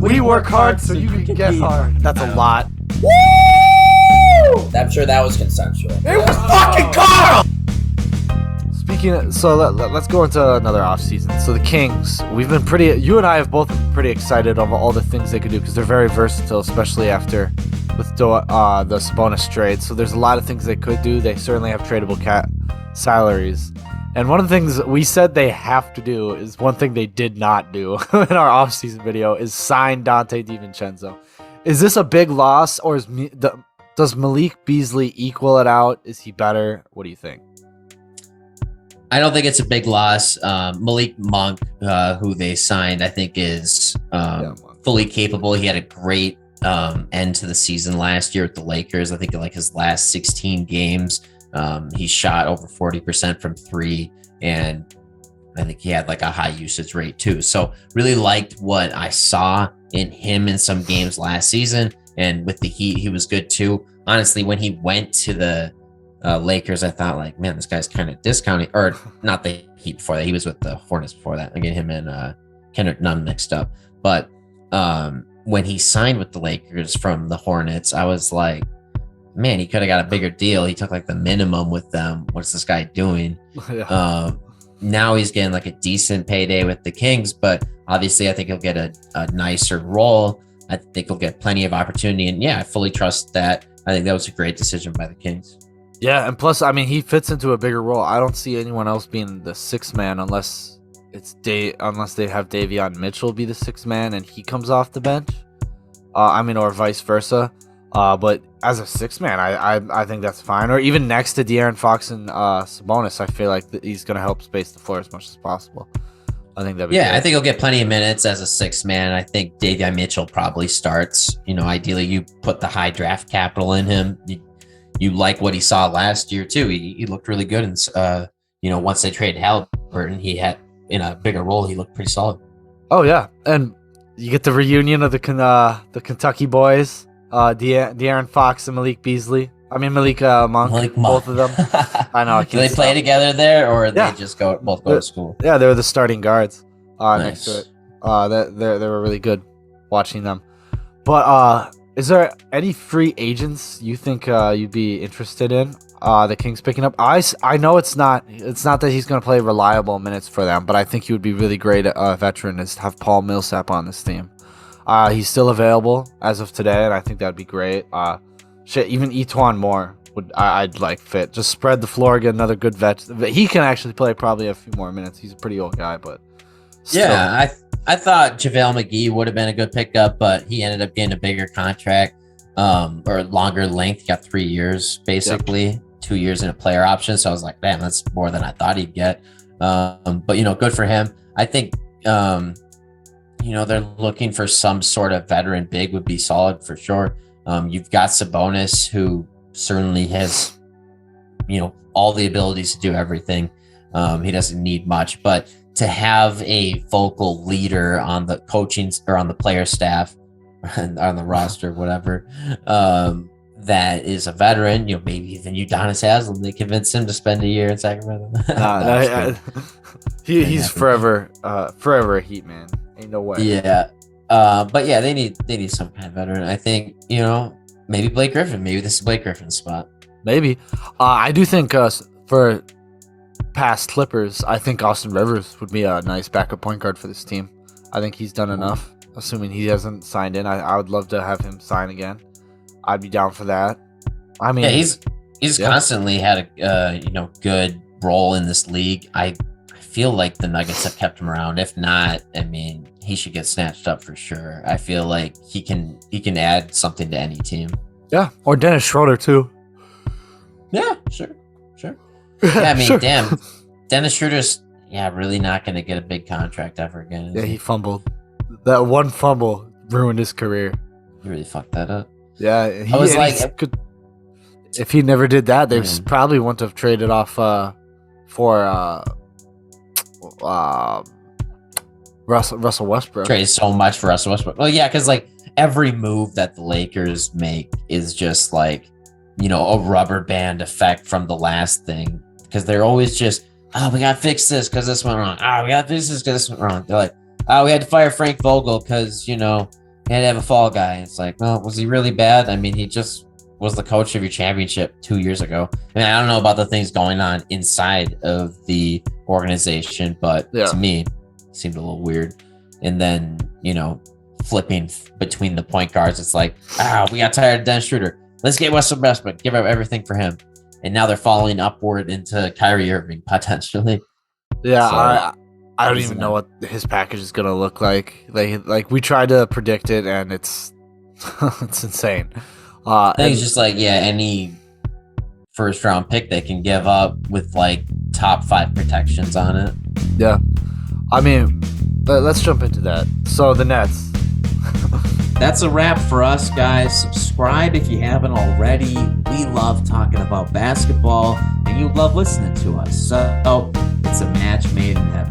We work hard so you can get hard. That's a lot. Woo! I'm sure that was consensual. It was fucking Carl! Speaking of, so let's go into another offseason. So the Kings, you and I have both been pretty excited over all the things they could do because they're very versatile, especially after with the Sabonis trade. So there's a lot of things they could do. They certainly have tradable salaries. And one of the things we said they have to do is one thing they did not do in our offseason video is sign Dante DiVincenzo. Is this a big loss, or does Malik Beasley equal it out? Is he better? What do you think? I don't think it's a big loss. Malik Monk, who they signed, I think is fully capable. He had a great end to the season last year with the Lakers. I think like his last 16 games, he shot over 40% from three, and I think he had like a high usage rate too. So really liked what I saw in him in some games last season, and with the Heat, he was good too. Honestly, when he went to the Lakers, I thought like, man, this guy's kind of discounting, or not the Heat before that. He was with the Hornets before that. I get him and Kendrick Nunn mixed up. But when he signed with the Lakers from the Hornets, I was like, man, he could have got a bigger deal. He took like the minimum with them. What's this guy doing? Now he's getting like a decent payday with the Kings, but obviously I think he'll get a nicer role. I think he'll get plenty of opportunity. And yeah, I fully trust that. I think that was a great decision by the Kings. Yeah, and plus, I mean, he fits into a bigger role. I don't see anyone else being the sixth man unless they have Davion Mitchell be the sixth man and he comes off the bench. Or vice versa. But as a sixth man, I think that's fine. Or even next to De'Aaron Fox and Sabonis, I feel like he's going to help space the floor as much as possible. I think that'd be good. I think he'll get plenty of minutes as a sixth man. I think Davion Mitchell probably starts. Ideally, you put the high draft capital in him. You like what he saw last year too. He looked really good, and once they traded Halliburton, he had in a bigger role. He looked pretty solid. Oh yeah, and you get the reunion of the Kentucky boys, De'Aaron Fox and Malik Beasley. Malik Monk, both of them. I know. Do they play together there, or they just both go to school? Yeah, they were the starting guards next to it. They were really good watching them. But is there any free agents you think you'd be interested in? The Kings picking up. I know it's not that he's going to play reliable minutes for them, but I think he would be really great veteran is to have Paul Millsap on this team. He's still available as of today, and I think that'd be great. Even Etuan Moore I'd like fit. Just spread the floor, get another good vet. He can actually play probably a few more minutes. He's a pretty old guy, but still. Yeah, I thought JaVale McGee would have been a good pickup, but he ended up getting a bigger contract or longer length. He got 3 years, basically. Yep. 2 years in a player option. So I was like, damn, that's more than I thought he'd get. But, good for him. I think, they're looking for some sort of veteran big would be solid for sure. You've got Sabonis, who certainly has, all the abilities to do everything. He doesn't need much, but to have a vocal leader on the coaching or on the player staff, on the roster, whatever, that is a veteran, maybe even Udonis Haslem, they convince him to spend a year in Sacramento. He's forever a Heat man. Ain't no way. Yeah. But yeah, they need some kind of veteran. I think, maybe Blake Griffin. Maybe this is Blake Griffin's spot. Maybe. I do think for past Clippers, I think Austin Rivers would be a nice backup point guard for this team. I think he's done enough, assuming he hasn't signed in. I would love to have him sign again. I'd be down for that. He's constantly had a good role in this league. I feel like the Nuggets have kept him around. If not, he should get snatched up for sure. I feel like he can add something to any team. Yeah, or Dennis Schroeder too. Yeah, sure. Yeah, sure. Damn, Dennis Schroeder's really not going to get a big contract ever again. Yeah, he fumbled. That one fumble ruined his career. He really fucked that up. Yeah, if he never did that, they probably wouldn't have traded off for Russell Westbrook. Traded so much for Russell Westbrook. Well, yeah, because every move that the Lakers make is just a rubber band effect from the last thing. Because they're always just, we got to fix this because this went wrong. We got to fix this because this went wrong. They're like, We had to fire Frank Vogel because, he had to have a fall guy. It's like, well, was he really bad? I mean, he just was the coach of your championship 2 years ago. I mean, I don't know about the things going on inside of the organization, but to me, it seemed a little weird. And then, flipping between the point guards, it's like, we got tired of Dennis Schroeder. Let's get Russell Westbrook, give up everything for him. And now they're falling upward into Kyrie Irving potentially. Yeah, so, I don't even know what his package is gonna look like. Like we tried to predict it, and it's it's insane. I think it's just like any first round pick they can give up with like top 5 protections on it. Yeah, I mean, let's jump into that. So the Nets. That's a wrap for us, guys. Subscribe if you haven't already. We love talking about basketball, and you love listening to us. So it's a match made in heaven.